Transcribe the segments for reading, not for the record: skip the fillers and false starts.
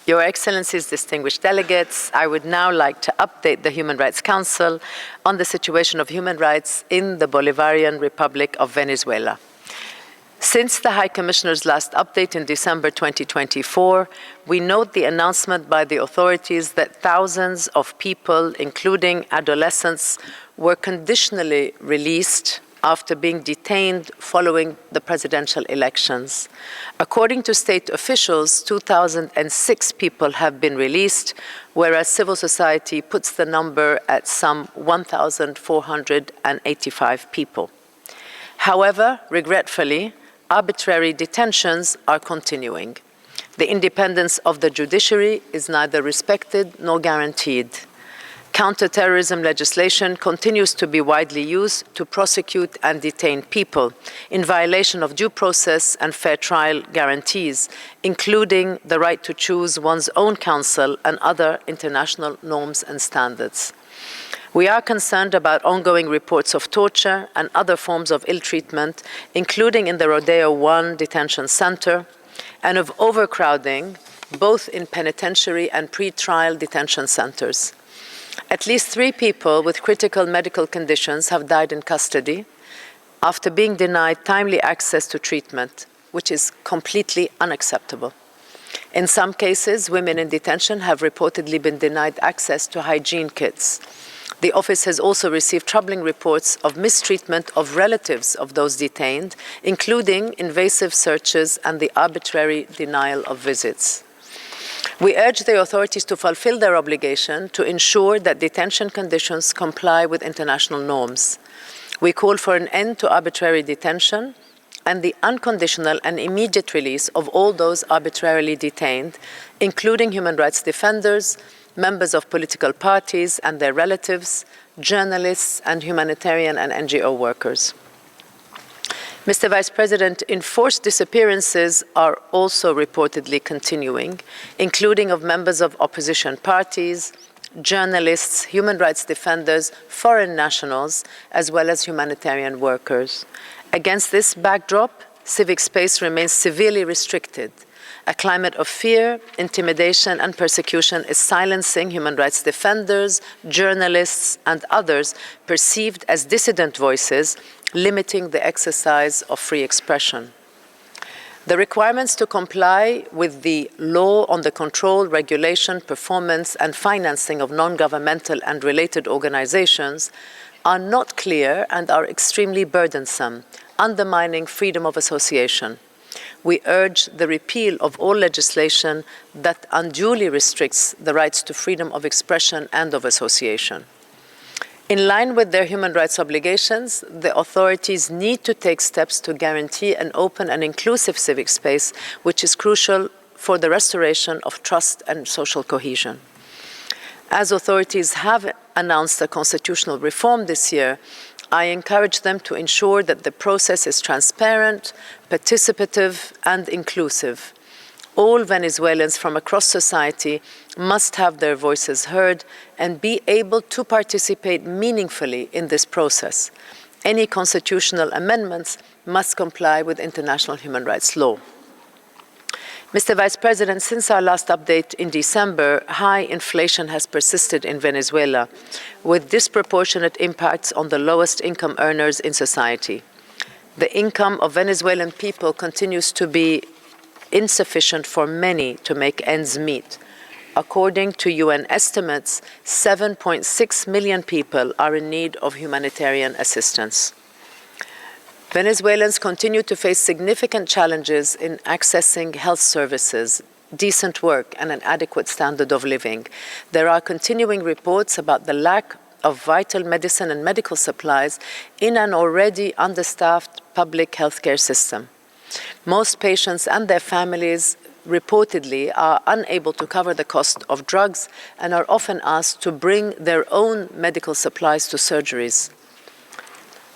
Your Excellencies, distinguished delegates, I would now like to update the Human Rights Council on the situation of human rights in the Bolivarian Republic of Venezuela. Since the High Commissioner's last update in December 2024, we note the announcement by the authorities that thousands of people, including adolescents, were conditionally released after being detained following the presidential elections. According to state officials, 2,006 people have been released, whereas civil society puts the number at some 1,485 people. However, regretfully, arbitrary detentions are continuing. The independence of the judiciary is neither respected nor guaranteed. Counterterrorism legislation continues to be widely used to prosecute and detain people in violation of due process and fair trial guarantees, including the right to choose one's own counsel and other international norms and standards. We are concerned about ongoing reports of torture and other forms of ill treatment, including in the Rodeo 1 detention center, and of overcrowding, both in penitentiary and pre-trial detention centers. At least 3 people with critical medical conditions have died in custody after being denied timely access to treatment, which is completely unacceptable. In some cases, women in detention have reportedly been denied access to hygiene kits. The office has also received troubling reports of mistreatment of relatives of those detained, including invasive searches and the arbitrary denial of visits. We urge the authorities to fulfill their obligation to ensure that detention conditions comply with international norms. We call for an end to arbitrary detention and the unconditional and immediate release of all those arbitrarily detained, including human rights defenders, members of political parties and their relatives, journalists, and humanitarian and NGO workers. Mr. Vice President, enforced disappearances are also reportedly continuing, including of members of opposition parties, journalists, human rights defenders, foreign nationals, as well as humanitarian workers. Against this backdrop, civic space remains severely restricted. A climate of fear, intimidation, and persecution is silencing human rights defenders, journalists, and others perceived as dissident voices, limiting the exercise of free expression. The requirements to comply with the law on the control, regulation, performance, and financing of non-governmental and related organizations are not clear and are extremely burdensome, undermining freedom of association. We urge the repeal of all legislation that unduly restricts the rights to freedom of expression and of association. In line with their human rights obligations, the authorities need to take steps to guarantee an open and inclusive civic space, which is crucial for the restoration of trust and social cohesion. As authorities have announced a constitutional reform this year, I encourage them to ensure that the process is transparent, participative, and inclusive. All Venezuelans from across society must have their voices heard and be able to participate meaningfully in this process. Any constitutional amendments must comply with international human rights law. Mr. Vice President, since our last update in December, high inflation has persisted in Venezuela, with disproportionate impacts on the lowest income earners in society. The income of Venezuelan people continues to be insufficient for many to make ends meet. According to UN estimates, 7.6 million people are in need of humanitarian assistance. Venezuelans continue to face significant challenges in accessing health services, decent work, and an adequate standard of living. There are continuing reports about the lack of vital medicine and medical supplies in an already understaffed public healthcare system. Most patients and their families reportedly are unable to cover the cost of drugs and are often asked to bring their own medical supplies to surgeries.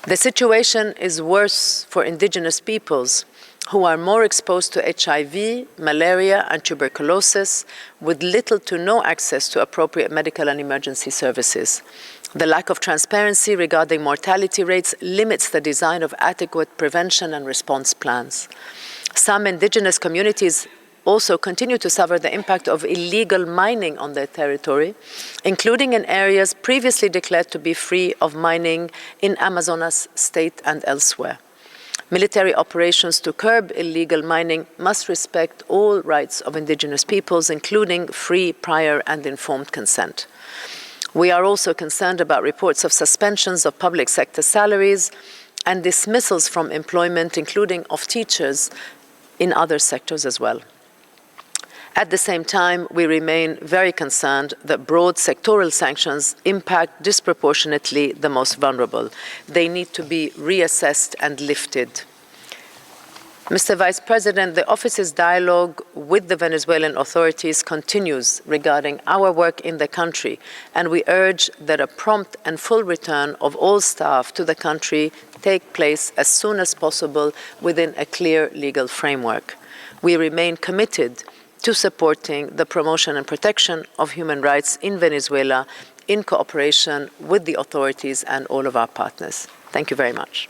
The situation is worse for indigenous peoples who are more exposed to HIV, malaria, and tuberculosis, with little to no access to appropriate medical and emergency services. The lack of transparency regarding mortality rates limits the design of adequate prevention and response plans. Some indigenous communities also continue to suffer the impact of illegal mining on their territory, including in areas previously declared to be free of mining in Amazonas state and elsewhere. Military operations to curb illegal mining must respect all rights of indigenous peoples, including free, prior, and informed consent. We are also concerned about reports of suspensions of public sector salaries and dismissals from employment, including of teachers in other sectors as well. At the same time, we remain very concerned that broad sectoral sanctions impact disproportionately the most vulnerable. They need to be reassessed and lifted. Mr. Vice President, the Office's dialogue with the Venezuelan authorities continues regarding our work in the country, and we urge that a prompt and full return of all staff to the country take place as soon as possible within a clear legal framework. We remain committed to supporting the promotion and protection of human rights in Venezuela in cooperation with the authorities and all of our partners. Thank you very much.